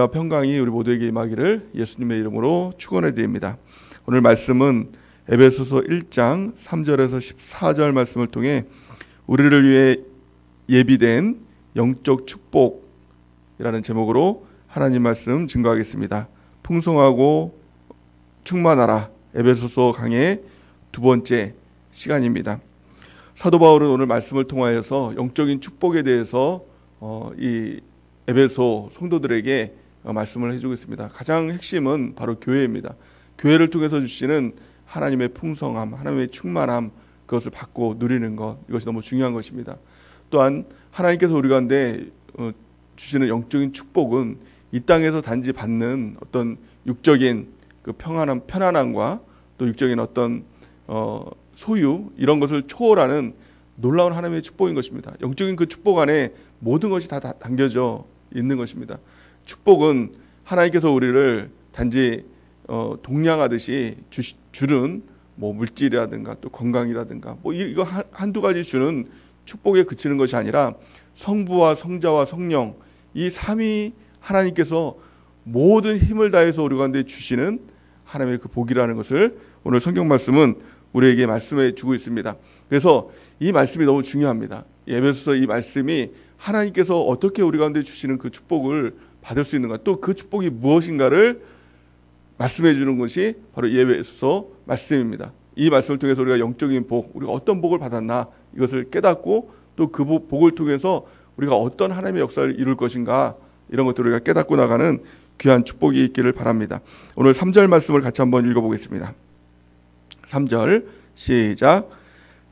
평강이 우리 모두에게 임하기를 예수님의 이름으로 축원해 드립니다. 오늘 말씀은 에베소서 1장 3절에서 14절 말씀을 통해 우리를 위해 예비된 영적 축복이라는 제목으로 하나님 말씀 증거하겠습니다. 풍성하고 충만하라, 에베소서 강의 두 번째 시간입니다. 사도 바울은 오늘 말씀을 통하여서 영적인 축복에 대해서 이 에베소 성도들에게 말씀을 해주고 있습니다. 가장 핵심은 바로 교회입니다. 교회를 통해서 주시는 하나님의 풍성함, 하나님의 충만함, 그것을 받고 누리는 것, 이것이 너무 중요한 것입니다. 또한 하나님께서 우리 가운데 주시는 영적인 축복은 이 땅에서 단지 받는 어떤 육적인 그 편안함과 또 육적인 어떤 소유, 이런 것을 초월하는 놀라운 하나님의 축복인 것입니다. 영적인 그 축복 안에 모든 것이 다 담겨져 있는 것입니다. 축복은 하나님께서 우리를 단지 동량하듯이 주는 뭐 물질이라든가 또 건강이라든가 뭐 이거 한두 가지 주는 축복에 그치는 것이 아니라 성부와 성자와 성령, 이 삼위 하나님께서 모든 힘을 다해서 우리 가운데 주시는 하나님의 그 복이라는 것을 오늘 성경 말씀은 우리에게 말씀해 주고 있습니다. 그래서 이 말씀이 너무 중요합니다. 에베소서 이 말씀이 하나님께서 어떻게 우리 가운데 주시는 그 축복을 받을 수 있는가, 또 그 축복이 무엇인가를 말씀해 주는 것이 바로 이 에베소서 말씀입니다. 이 말씀을 통해서 우리가 영적인 복, 우리가 어떤 복을 받았나, 이것을 깨닫고 또 그 복을 통해서 우리가 어떤 하나님의 역사를 이룰 것인가, 이런 것들을 우리가 깨닫고 나가는 귀한 축복이 있기를 바랍니다. 오늘 3절 말씀을 같이 한번 읽어보겠습니다. 3절 시작.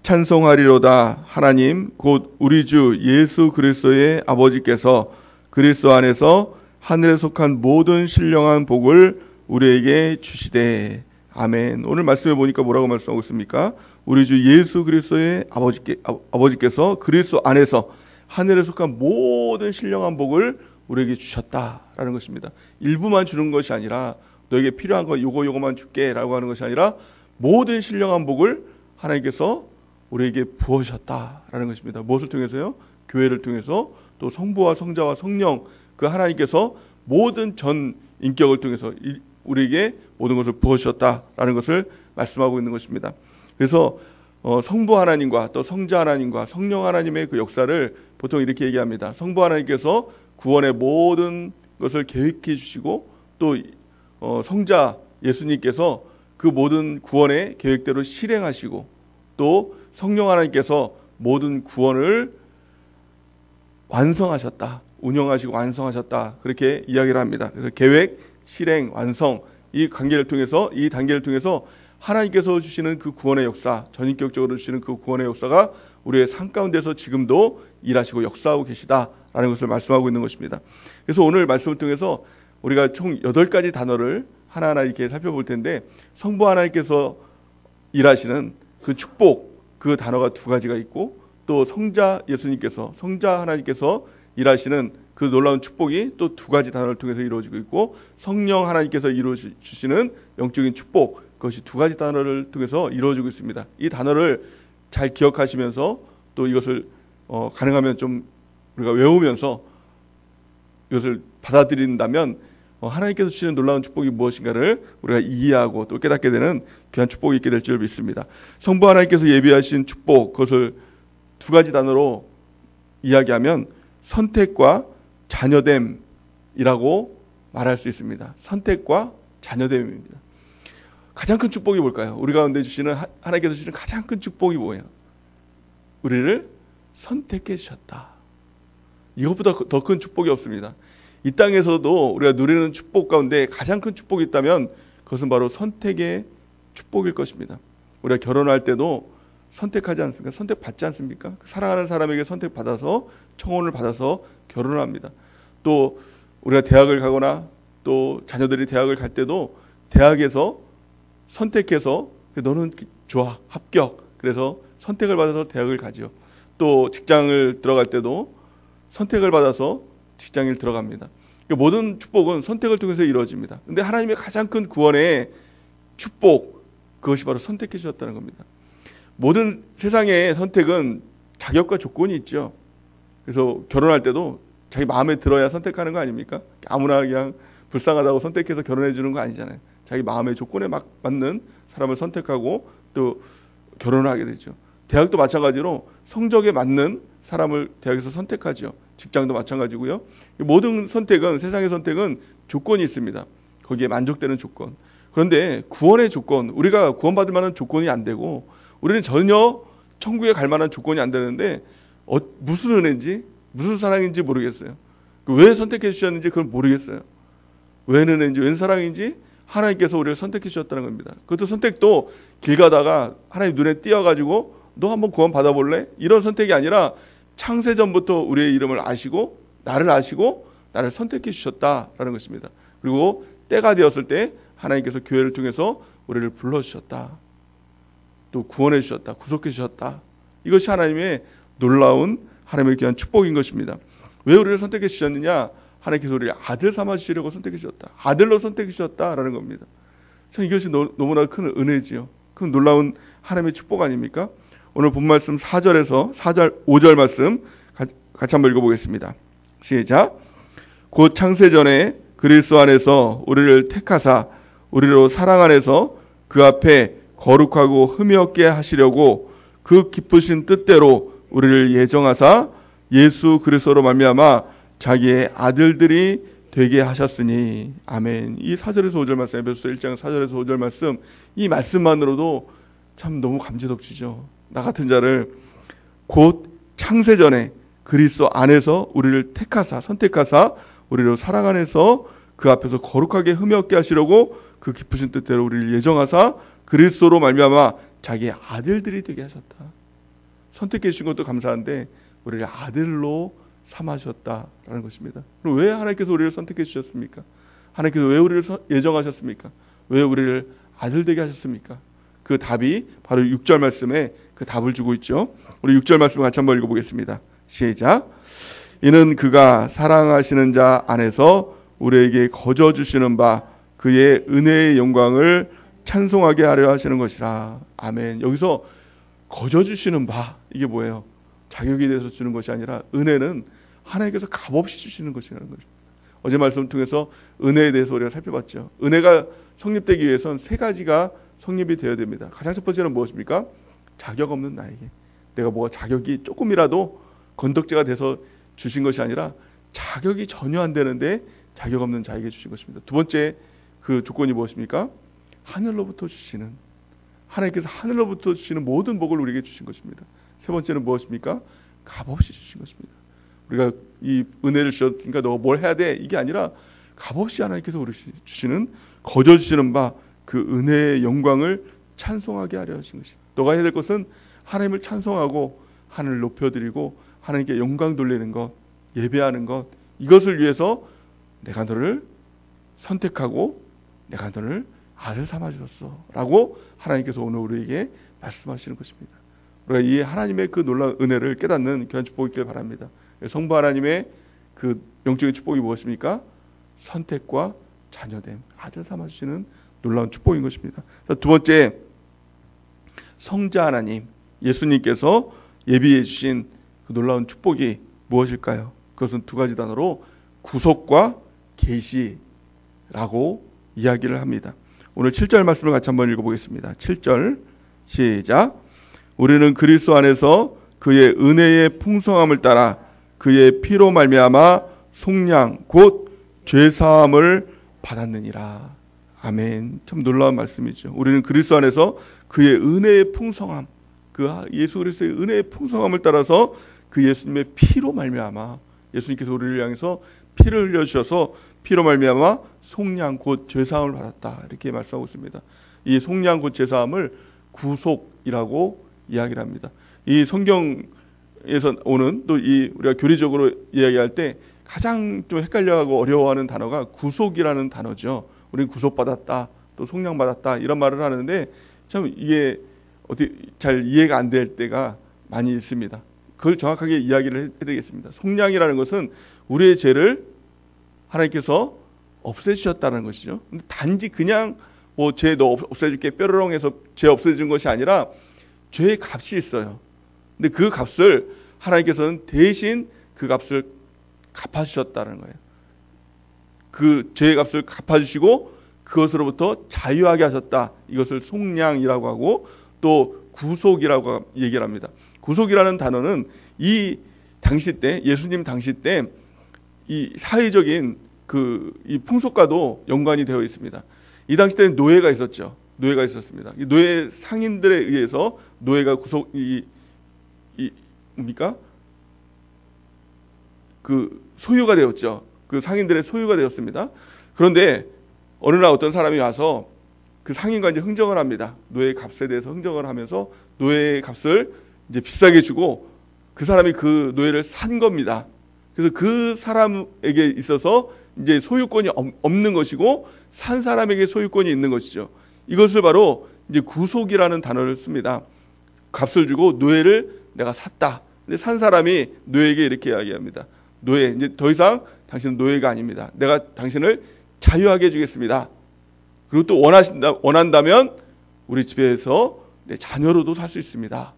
찬송하리로다 하나님 곧 우리 주 예수 그리스도의 아버지께서 그리스도 안에서 하늘에 속한 모든 신령한 복을 우리에게 주시되. 아멘. 오늘 말씀해 보니까 뭐라고 말씀하고 있습니까? 우리 주 예수 그리스도의 아버지께서 그리스도 안에서 하늘에 속한 모든 신령한 복을 우리에게 주셨다라는 것입니다. 일부만 주는 것이 아니라 너에게 필요한 거 요거만 줄게 라고 하는 것이 아니라 모든 신령한 복을 하나님께서 우리에게 부으셨다라는 것입니다. 무엇을 통해서요? 교회를 통해서, 또 성부와 성자와 성령, 그 하나님께서 모든 전 인격을 통해서 우리에게 모든 것을 부으셨다라는 것을 말씀하고 있는 것입니다. 그래서 성부 하나님과 또 성자 하나님과 성령 하나님의 그 역사를 보통 이렇게 얘기합니다. 성부 하나님께서 구원의 모든 것을 계획해 주시고, 또 성자 예수님께서 그 모든 구원의 계획대로 실행하시고, 또 성령 하나님께서 모든 구원을 완성하셨다, 운영하시고 완성하셨다, 그렇게 이야기를 합니다. 그래서 계획, 실행, 완성, 이 단계를 통해서 하나님께서 주시는 그 구원의 역사, 전인격적으로 주시는 그 구원의 역사가 우리의 삶 가운데서 지금도 일하시고 역사하고 계시다라는 것을 말씀하고 있는 것입니다. 그래서 오늘 말씀을 통해서 우리가 총 8가지 단어를 하나하나 이렇게 살펴볼 텐데, 성부 하나님께서 일하시는 그 축복, 그 단어가 2가지가 있고, 또 성자 예수님께서, 성자 하나님께서 일하시는 그 놀라운 축복이 또 2가지 단어를 통해서 이루어지고 있고, 성령 하나님께서 이루어 주시는 영적인 축복, 그것이 2가지 단어를 통해서 이루어지고 있습니다. 이 단어를 잘 기억하시면서 또 이것을 가능하면 좀 우리가 외우면서 이것을 받아들인다면 하나님께서 주시는 놀라운 축복이 무엇인가를 우리가 이해하고 또 깨닫게 되는 귀한 축복이 있게 될 줄 믿습니다. 성부 하나님께서 예비하신 축복, 그것을 2가지 단어로 이야기하면 선택과 자녀됨이라고 말할 수 있습니다. 선택과 자녀됨입니다. 가장 큰 축복이 뭘까요? 우리 가운데 주시는 하나님께서 주시는 가장 큰 축복이 뭐예요? 우리를 선택해 주셨다. 이것보다 더 큰 축복이 없습니다. 이 땅에서도 우리가 누리는 축복 가운데 가장 큰 축복이 있다면 그것은 바로 선택의 축복일 것입니다. 우리가 결혼할 때도 선택하지 않습니까? 선택받지 않습니까? 사랑하는 사람에게 선택받아서 청혼을 받아서 결혼을 합니다. 또 우리가 대학을 가거나 또 자녀들이 대학을 갈 때도 대학에서 선택해서 너는 좋아, 합격, 그래서 선택을 받아서 대학을 가죠. 또 직장을 들어갈 때도 선택을 받아서 직장에 들어갑니다. 모든 축복은 선택을 통해서 이루어집니다. 그런데 하나님의 가장 큰 구원의 축복, 그것이 바로 선택해 주셨다는 겁니다. 모든 세상의 선택은 자격과 조건이 있죠. 그래서 결혼할 때도 자기 마음에 들어야 선택하는 거 아닙니까? 아무나 그냥 불쌍하다고 선택해서 결혼해 주는 거 아니잖아요. 자기 마음의 조건에 맞는 사람을 선택하고 또 결혼을 하게 되죠. 대학도 마찬가지로 성적에 맞는 사람을 대학에서 선택하죠. 직장도 마찬가지고요. 모든 선택은, 세상의 선택은 조건이 있습니다. 거기에 만족되는 조건. 그런데 구원의 조건, 우리가 구원받을 만한 조건이 안 되고 우리는 전혀 천국에 갈 만한 조건이 안 되는데 무슨 은혜인지 무슨 사랑인지 모르겠어요. 왜 선택해 주셨는지 그걸 모르겠어요. 웬 은혜인지 웬 사랑인지 하나님께서 우리를 선택해 주셨다는 겁니다. 그것도 선택도 길 가다가 하나님 눈에 띄어가지고 너 한번 구원 받아볼래? 이런 선택이 아니라 창세전부터 우리의 이름을 아시고 나를 선택해 주셨다라는 것입니다. 그리고 때가 되었을 때 하나님께서 교회를 통해서 우리를 불러주셨다. 또 구원해 주셨다. 구속해 주셨다. 이것이 하나님의 놀라운 하나님의 귀한 축복인 것입니다. 왜 우리를 선택해 주셨느냐? 하나님께서 우리를 아들 삼아 주시려고 선택해 주셨다. 아들로 선택해 주셨다라는 겁니다. 참 이것이 너무나 큰 은혜지요. 큰 놀라운 하나님의 축복 아닙니까? 오늘 본 말씀 4절에서 5절 말씀 같이 한번 읽어보겠습니다. 시작. 곧 창세전에 그리스도 안에서 우리를 택하사 우리로 사랑 안에서 그 앞에 거룩하고 흠이 없게 하시려고 그 기쁘신 뜻대로 우리를 예정하사 예수 그리스도로 말미암아 자기의 아들들이 되게 하셨으니. 아멘. 이 4절에서 5절 말씀, 에베소서 1장 4절에서 5절 말씀, 이 말씀만으로도 참 너무 감지덕지죠. 나 같은 자를 곧 창세전에 그리스도 안에서 우리를 택하사 선택하사 우리로 사랑 안에서 그 앞에서 거룩하게 흠이 없게 하시려고 그 기쁘신 뜻대로 우리를 예정하사 그리스도로 말미암아 자기의 아들들이 되게 하셨다. 선택해 주신 것도 감사한데 우리를 아들로 삼으셨다라는 것입니다. 그럼 왜 하나님께서 우리를 선택해 주셨습니까? 하나님께서 왜 우리를 예정하셨습니까? 왜 우리를 아들 되게 하셨습니까? 그 답이 바로 6절 말씀에 그 답을 주고 있죠. 우리 6절 말씀 같이 한번 읽어보겠습니다. 시작. 이는 그가 사랑하시는 자 안에서 우리에게 거저 주시는 바 그의 은혜의 영광을 찬송하게 하려 하시는 것이라. 아멘. 여기서 거저 주시는 바, 이게 뭐예요? 자격에 대해서 주는 것이 아니라 은혜는 하나님께서 값없이 주시는 것이라는 것입니다. 어제 말씀을 통해서 은혜에 대해서 우리가 살펴봤죠. 은혜가 성립되기 위해서는 세 가지가 성립이 되어야 됩니다. 가장 첫 번째는 무엇입니까? 자격 없는 나에게 내가 뭐가 자격이 조금이라도 건덕지가 돼서 주신 것이 아니라 자격이 전혀 안 되는데 자격 없는 자에게 주신 것입니다. 두 번째 그 조건이 무엇입니까? 하늘로부터 주시는, 하나님께서 하늘로부터 주시는 모든 복을 우리에게 주신 것입니다. 세 번째는 무엇입니까? 값없이 주신 것입니다. 우리가 이 은혜를 주셨으니까 너가 뭘 해야 돼? 이게 아니라 값없이 하나님께서 우리 주시는, 거저 주시는 바 그 은혜의 영광을 찬송하게 하려 하신 것입니다. 너가 해야 될 것은 하나님을 찬송하고 하나님을 높여드리고 하나님께 영광 돌리는 것, 예배하는 것, 이것을 위해서 내가 너를 선택하고 내가 너를 아들 삼아 주셨어 라고 하나님께서 오늘 우리에게 말씀하시는 것입니다. 우리가 이 하나님의 그 놀라운 은혜를 깨닫는 귀한 축복이 있길 바랍니다. 성부 하나님의 그 영적인 축복이 무엇입니까? 선택과 자녀됨, 아들 삼아 주시는 놀라운 축복인 것입니다. 두 번째, 성자 하나님, 예수님께서 예비해 주신 그 놀라운 축복이 무엇일까요? 그것은 두 가지 단어로 구속과 계시라고 이야기를 합니다. 오늘 7절 말씀을 같이 한번 읽어보겠습니다. 7절 시작. 우리는 그리스도 안에서 그의 은혜의 풍성함을 따라 그의 피로 말미암아 속량 곧 죄사함을 받았느니라. 아멘. 참 놀라운 말씀이죠. 우리는 그리스도 안에서 그의 은혜의 풍성함, 그 예수 그리스도의 은혜의 풍성함을 따라서 그 예수님의 피로 말미암아, 예수님께서 우리를 향해서 피를 흘려주셔서 피로 말미암아 속량 곧 죄사함을 받았다, 이렇게 말씀하고 있습니다. 이 속량 곧 죄사함을 구속이라고 이야기를 합니다. 이 성경에서 오는 또 이 우리가 교리적으로 이야기할 때 가장 좀 헷갈려하고 어려워하는 단어가 구속이라는 단어죠. 우리는 구속받았다, 또 속량받았다 이런 말을 하는데 참 이게 어떻게 잘 이해가 안 될 때가 많이 있습니다. 그걸 정확하게 이야기를 해드리겠습니다. 속량이라는 것은 우리의 죄를 하나님께서 없애주셨다는 것이죠. 근데 단지 그냥 뭐 죄 너 없애줄게 뾰로롱해서 죄 없애준 것이 아니라 죄의 값이 있어요. 근데 그 값을 하나님께서는 대신 그 값을 갚아주셨다는 거예요. 그 죄의 값을 갚아주시고 그것으로부터 자유하게 하셨다. 이것을 속량이라고 하고 또 구속이라고 얘기를 합니다. 구속이라는 단어는 이 당시 때, 예수님 당시 때 이 사회적인 이 풍속과도 연관이 되어 있습니다. 이 당시 때는 노예가 있었죠. 노예가 있었습니다. 이 노예 상인들에 의해서 노예가 뭡니까? 그 소유가 되었죠. 그 상인들의 소유가 되었습니다. 그런데 어느 날 어떤 사람이 와서 그 상인과 이제 흥정을 합니다. 노예 값에 대해서 흥정을 하면서 노예 값을 이제 비싸게 주고 그 사람이 그 노예를 산 겁니다. 그래서 그 사람에게 있어서 이제 소유권이 없는 것이고 산 사람에게 소유권이 있는 것이죠. 이것을 바로 이제 구속이라는 단어를 씁니다. 값을 주고 노예를 내가 샀다. 근데 산 사람이 노예에게 이렇게 이야기합니다. 노예, 이제 더 이상 당신은 노예가 아닙니다. 내가 당신을 자유하게 해주겠습니다. 그리고 또 원한다면 우리 집에서 내 자녀로도 살 수 있습니다.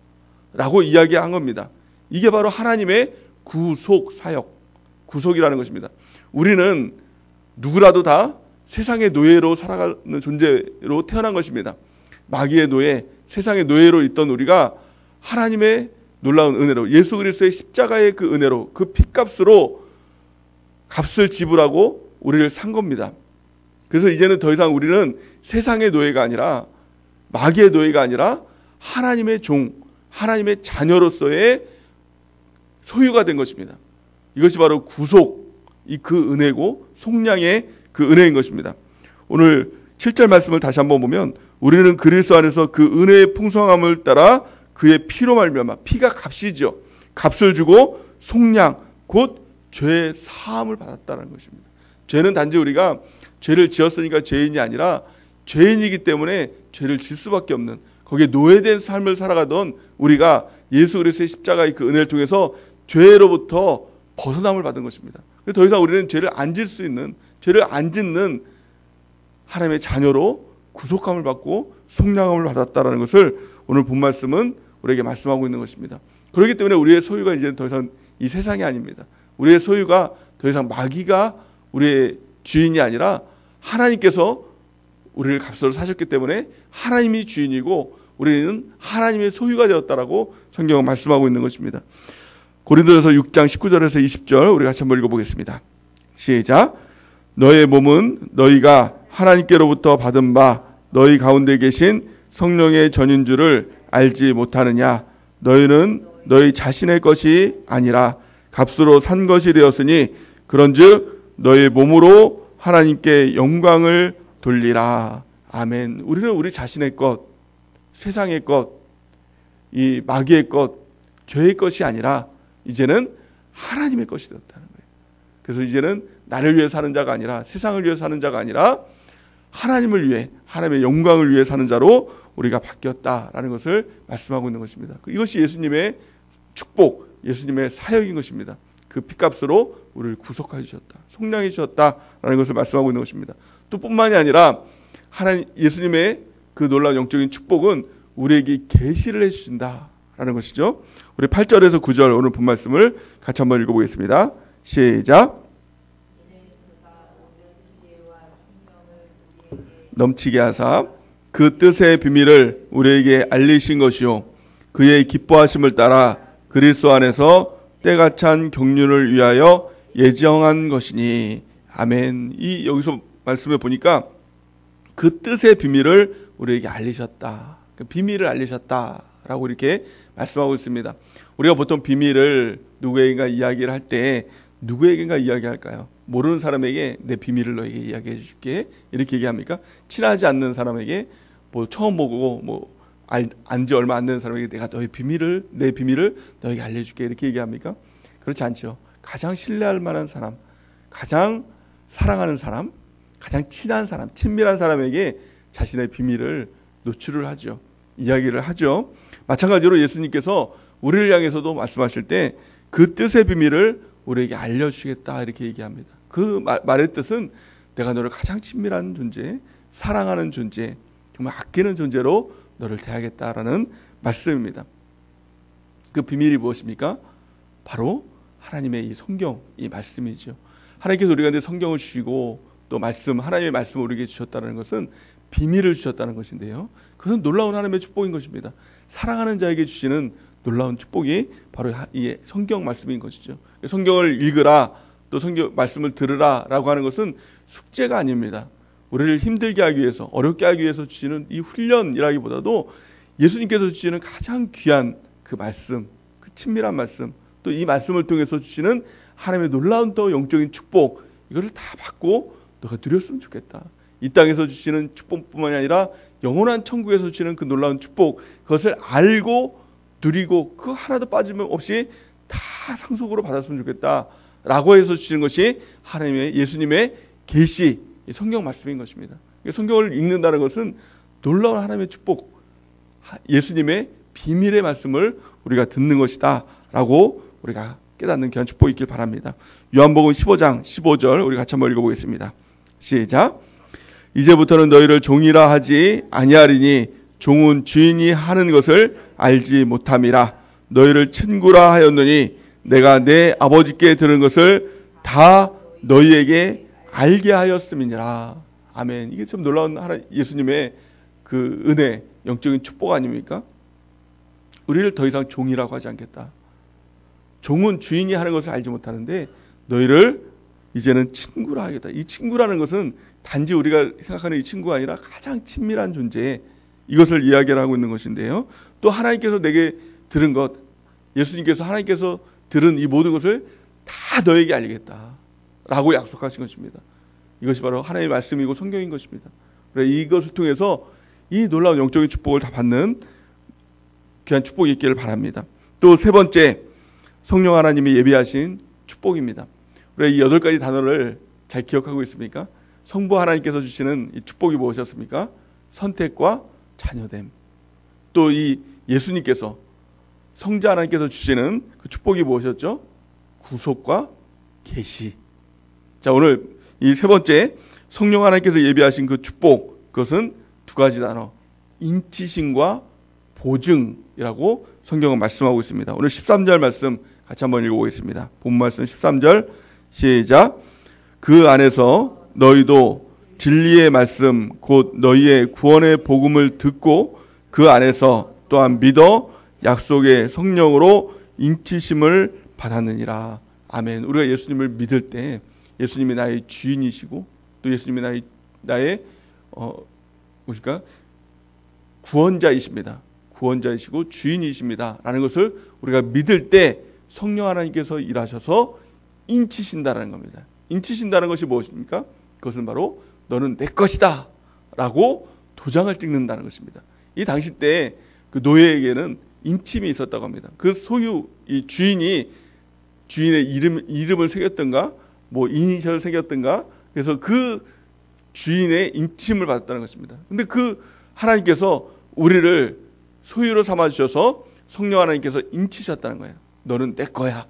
라고 이야기한 겁니다. 이게 바로 하나님의 구속 사역, 구속이라는 것입니다. 우리는 누구라도 다 세상의 노예로 살아가는 존재로 태어난 것입니다. 마귀의 노예, 세상의 노예로 있던 우리가 하나님의 놀라운 은혜로, 예수 그리스도의 십자가의 그 은혜로, 그 핏값으로 값을 지불하고 우리를 산 겁니다. 그래서 이제는 더 이상 우리는 세상의 노예가 아니라, 마귀의 노예가 아니라 하나님의 종, 하나님의 자녀로서의 소유가 된 것입니다. 이것이 바로 구속, 그 은혜고 속량의 그 은혜인 것입니다. 오늘 7절 말씀을 다시 한번 보면 우리는 그리스도 안에서 그 은혜의 풍성함을 따라 그의 피로 말미암아, 피가 값이죠. 값을 주고 속량, 곧 죄의 사함을 받았다는 것입니다. 죄는 단지 우리가 죄를 지었으니까 죄인이 아니라 죄인이기 때문에 죄를 질 수밖에 없는, 거기에 노예된 삶을 살아가던 우리가 예수 그리스도의 십자가의 그 은혜를 통해서 죄로부터 벗어남을 받은 것입니다. 더 이상 우리는 죄를 안 질 수 있는, 죄를 안 짓는 하나님의 자녀로 구속함을 받고 속량함을 받았다라는 것을 오늘 본 말씀은 우리에게 말씀하고 있는 것입니다. 그렇기 때문에 우리의 소유가 이제 더 이상 이 세상이 아닙니다. 우리의 소유가 더 이상 마귀가 우리의 주인이 아니라 하나님께서 우리를 값으로 사셨기 때문에 하나님이 주인이고 우리는 하나님의 소유가 되었다라고 성경은 말씀하고 있는 것입니다. 고린도전서 6장 19절에서 20절 우리 같이 한번 읽어보겠습니다. 시작. 너의 몸은 너희가 하나님께로부터 받은 바 너희 가운데 계신 성령의 전인 줄을 알지 못하느냐. 너희는 너희 자신의 것이 아니라 값으로 산 것이 되었으니 그런즉 너희 몸으로 하나님께 영광을 돌리라. 아멘. 우리는 우리 자신의 것, 세상의 것, 이 마귀의 것, 죄의 것이 아니라 이제는 하나님의 것이 되었다는 거예요. 그래서 이제는 나를 위해 사는 자가 아니라, 세상을 위해 사는 자가 아니라 하나님을 위해, 하나님의 영광을 위해 사는 자로 우리가 바뀌었다라는 것을 말씀하고 있는 것입니다. 이것이 예수님의 축복, 예수님의 사역인 것입니다. 그 핏값으로 우리를 구속해 주셨다, 속량해 주셨다라는 것을 말씀하고 있는 것입니다. 또 뿐만이 아니라 하나님, 예수님의 그 놀라운 영적인 축복은 우리에게 계시를 해주신다라는 것이죠. 우리 8절에서 9절 오늘 본 말씀을 같이 한번 읽어보겠습니다. 시작. 넘치게 하사 그 뜻의 비밀을 우리에게 알리신 것이요 그의 기뻐하심을 따라 그리스도 안에서 때가 찬 경륜을 위하여 예정한 것이니. 아멘. 이 여기서 말씀해 보니까 그 뜻의 비밀을 우리에게 알리셨다, 그 비밀을 알리셨다라고 이렇게 말씀하고 있습니다. 우리가 보통 비밀을 누구에게가 이야기를 할 때 누구에게가 이야기할까요? 모르는 사람에게 내 비밀을 너에게 이야기해 줄게 이렇게 얘기합니까? 친하지 않는 사람에게, 뭐 처음 보고 안지 얼마 안 되는 사람에게 내가 내 비밀을 너에게 알려줄게 이렇게 얘기합니까? 그렇지 않죠. 가장 신뢰할 만한 사람, 가장 사랑하는 사람, 가장 친한 사람, 친밀한 사람에게 자신의 비밀을 노출을 하죠. 이야기를 하죠. 마찬가지로 예수님께서 우리를 향해서도 말씀하실 때 그 뜻의 비밀을 우리에게 알려주시겠다 이렇게 얘기합니다. 그 말의 뜻은 내가 너를 가장 친밀한 존재, 사랑하는 존재, 정말 아끼는 존재로 너를 대하겠다라는 말씀입니다. 그 비밀이 무엇입니까? 바로 하나님의 이 성경, 이 말씀이죠. 하나님께서 우리가 성경을 주시고 또 말씀, 하나님의 말씀을 우리에게 주셨다는 것은 비밀을 주셨다는 것인데요. 그것은 놀라운 하나님의 축복인 것입니다. 사랑하는 자에게 주시는 놀라운 축복이 바로 이 성경 말씀인 것이죠. 성경을 읽으라, 또 성경 말씀을 들으라 라고 하는 것은 숙제가 아닙니다. 우리를 힘들게 하기 위해서, 어렵게 하기 위해서 주시는 이 훈련이라기보다도 예수님께서 주시는 가장 귀한 그 말씀, 그 친밀한 말씀, 또 이 말씀을 통해서 주시는 하나님의 놀라운 또 영적인 축복, 이것을 다 받고 너가 누렸으면 좋겠다. 이 땅에서 주시는 축복뿐만이 아니라 영원한 천국에서 주시는 그 놀라운 축복, 그것을 알고 누리고 그 하나도 빠짐없이 다 상속으로 받았으면 좋겠다 라고 해서 주시는 것이 하나님의, 예수님의 계시, 성경 말씀인 것입니다. 성경을 읽는다는 것은 놀라운 하나님의 축복, 예수님의 비밀의 말씀을 우리가 듣는 것이다 라고 우리가 깨닫는 귀한 축복이 있길 바랍니다. 요한복음 15장 15절 우리 같이 한번 읽어보겠습니다. 시작. 이제부터는 너희를 종이라 하지 아니하리니 종은 주인이 하는 것을 알지 못함이라. 너희를 친구라 하였느니 내가 내 아버지께 들은 것을 다 너희에게 알게 하였음이니라. 아멘. 이게 참 놀라운 예수님의 그 은혜, 영적인 축복 아닙니까? 우리를 더 이상 종이라고 하지 않겠다. 종은 주인이 하는 것을 알지 못하는데 너희를 이제는 친구라 하겠다. 이 친구라는 것은 단지 우리가 생각하는 이 친구가 아니라 가장 친밀한 존재, 이것을 이야기를 하고 있는 것인데요. 또 하나님께서 내게 들은 것, 예수님께서 하나님께서 들은 이 모든 것을 다 너에게 알리겠다 라고 약속하신 것입니다. 이것이 바로 하나님의 말씀이고 성경인 것입니다. 그래, 이것을 통해서 이 놀라운 영적인 축복을 다 받는 귀한 축복이 있기를 바랍니다. 또 세 번째, 성령 하나님이 예비하신 축복입니다. 그래, 이 8가지 단어를 잘 기억하고 있습니까? 성부 하나님께서 주시는 이 축복이 무엇이었습니까? 선택과 자녀됨. 또 이 예수님께서, 성자 하나님께서 주시는 그 축복이 무엇이었죠? 구속과 계시. 자, 오늘 이 세 번째, 성령 하나님께서 예비하신 그 축복, 그것은 2가지 단어, 인치심과 보증이라고 성경은 말씀하고 있습니다. 오늘 13절 말씀 같이 한번 읽어보겠습니다. 본 말씀 13절 시작. 그 안에서 너희도 진리의 말씀 곧 너희의 구원의 복음을 듣고 그 안에서 또한 믿어 약속의 성령으로 인치심을 받았느니라. 아멘. 우리가 예수님을 믿을 때 예수님이 나의 주인이시고 또 예수님이 나의 무엇일까? 구원자이십니다. 구원자이시고 주인이십니다 라는 것을 우리가 믿을 때 성령 하나님께서 일하셔서 인치신다는 겁니다. 인치신다는 것이 무엇입니까? 그것은 바로 너는 내 것이다 라고 도장을 찍는다는 것입니다. 이 당시 때 그 노예에게는 인침이 있었다고 합니다. 그 소유, 이 주인이 주인의 이름을 새겼던가 뭐 이니셜을 새겼던가, 그래서 그 주인의 인침을 받았다는 것입니다. 근데 그 하나님께서 우리를 소유로 삼아주셔서 성령 하나님께서 인치셨다는 거예요. 너는 내 거야,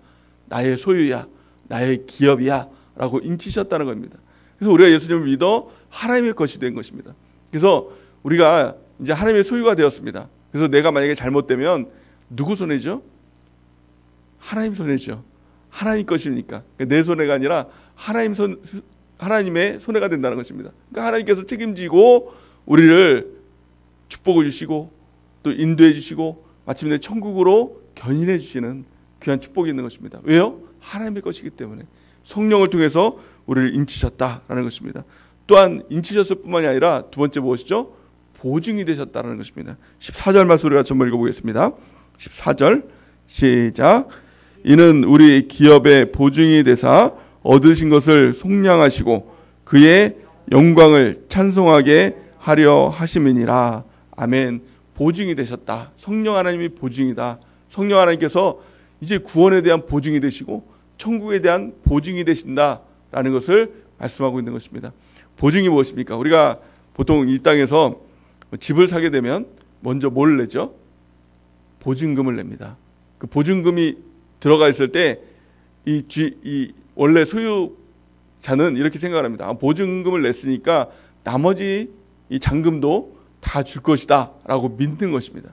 나의 소유야, 나의 기업이야 라고 인치셨다는 겁니다. 그래서 우리가 예수님을 믿어 하나님의 것이 된 것입니다. 그래서 우리가 이제 하나님의 소유가 되었습니다. 그래서 내가 만약에 잘못되면 누구 손해죠? 하나님 손해죠. 하나님 것이니까. 내 손해가 아니라 하나님의 손해가 된다는 것입니다. 그러니까 하나님께서 책임지고 우리를 축복을 주시고 또 인도해 주시고 마침내 천국으로 견인해 주시는 귀한 축복이 있는 것입니다. 왜요? 하나님의 것이기 때문에. 성령을 통해서 우리를 인치셨다라는 것입니다. 또한 인치셨을 뿐만이 아니라 두 번째 무엇이죠? 보증이 되셨다는 것입니다. 14절 말씀 우리가 전부 읽어보겠습니다. 14절 시작. 이는 우리 기업의 보증이 되사 얻으신 것을 속량하시고 그의 영광을 찬송하게 하려 하심이니라. 아멘. 보증이 되셨다. 성령 하나님이 보증이다. 성령 하나님께서 이제 구원에 대한 보증이 되시고 천국에 대한 보증이 되신다라는 것을 말씀하고 있는 것입니다. 보증이 무엇입니까? 우리가 보통 이 땅에서 집을 사게 되면 먼저 뭘 내죠? 보증금을 냅니다. 그 보증금이 들어가 있을 때 이 원래 소유자는 이렇게 생각합니다. 보증금을 냈으니까 나머지 이 잔금도 다 줄 것이다 라고 믿는 것입니다.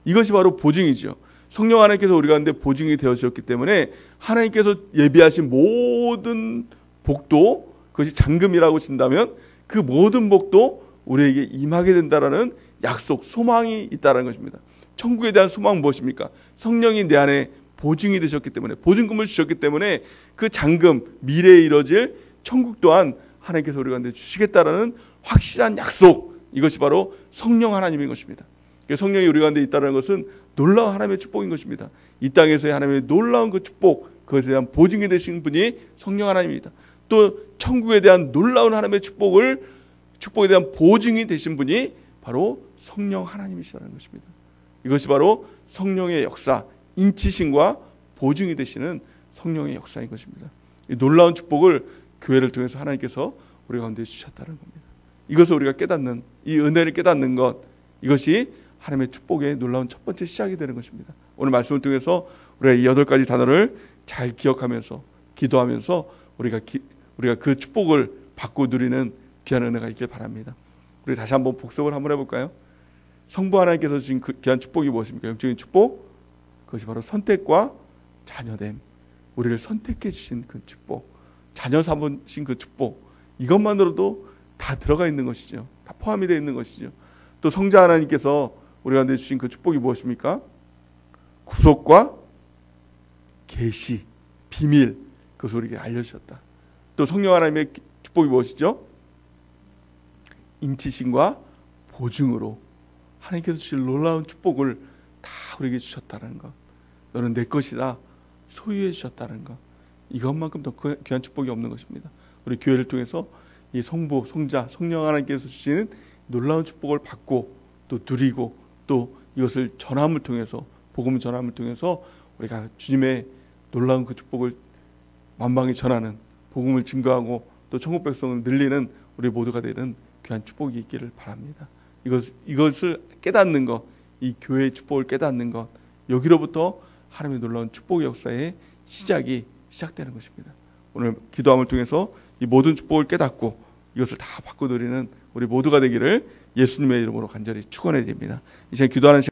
이것이 바로 보증이죠. 성령 하나님께서 우리 가운데 보증이 되어주셨기 때문에 하나님께서 예비하신 모든 복도, 그것이 잔금이라고 친다면 그 모든 복도 우리에게 임하게 된다라는 약속, 소망이 있다는 것입니다. 천국에 대한 소망은 무엇입니까? 성령이 내 안에 보증이 되셨기 때문에, 보증금을 주셨기 때문에 그 잔금, 미래에 이뤄질 천국 또한 하나님께서 우리 가운데 주시겠다라는 확실한 약속, 이것이 바로 성령 하나님인 것입니다. 성령이 우리 가운데 있다는 것은 놀라운 하나님의 축복인 것입니다. 이 땅에서의 하나님의 놀라운 그 축복, 그것에 대한 보증이 되신 분이 성령 하나님입니다. 또 천국에 대한 놀라운 하나님의 축복에 대한 보증이 되신 분이 바로 성령 하나님이시라는 것입니다. 이것이 바로 성령의 역사, 인치심과 보증이 되시는 성령의 역사인 것입니다. 이 놀라운 축복을 교회를 통해서 하나님께서 우리 가운데 주셨다는 겁니다. 이것을 우리가 깨닫는, 이 은혜를 깨닫는 것, 이것이 하나님의 축복의 놀라운 첫 번째 시작이 되는 것입니다. 오늘 말씀을 통해서 우리가 이 8가지 단어를 잘 기억하면서 기도하면서 우리가 그 축복을 받고 누리는 귀한 은혜가 있길 바랍니다. 우리 다시 한번 복습을 한번 해볼까요? 성부 하나님께서 주신 그 귀한 축복이 무엇입니까? 영적인 축복, 그것이 바로 선택과 자녀됨, 우리를 선택해 주신 그 축복, 자녀 삼으신 그 축복, 이것만으로도 다 들어가 있는 것이죠. 다 포함이 되어 있는 것이죠. 또 성자 하나님께서 우리 가운데 주신 그 축복이 무엇입니까? 구속과 계시, 비밀, 그것을 우리에게 알려주셨다. 또 성령 하나님의 축복이 무엇이죠? 인치심과 보증으로 하나님께서 주실 놀라운 축복을 다 우리에게 주셨다는 것, 너는 내 것이다 소유해 주셨다는 것, 이것만큼 더 귀한 축복이 없는 것입니다. 우리 교회를 통해서 이 성부, 성자, 성령 하나님께서 주시는 놀라운 축복을 받고 또 누리고 또 이것을 전함을 통해서, 복음을 전함을 통해서 우리가 주님의 놀라운 그 축복을 만방에 전하는, 복음을 증거하고 또 천국 백성을 늘리는 우리 모두가 되는 귀한 축복이 있기를 바랍니다. 이것을 깨닫는 것, 이 교회의 축복을 깨닫는 것, 여기로부터 하나님의 놀라운 축복의 역사의 시작되는 것입니다. 오늘 기도함을 통해서 이 모든 축복을 깨닫고 이것을 다 받고 누리는 우리 모두가 되기를 예수님의 이름으로 간절히 축원해 드립니다. 이제 기도하는 시간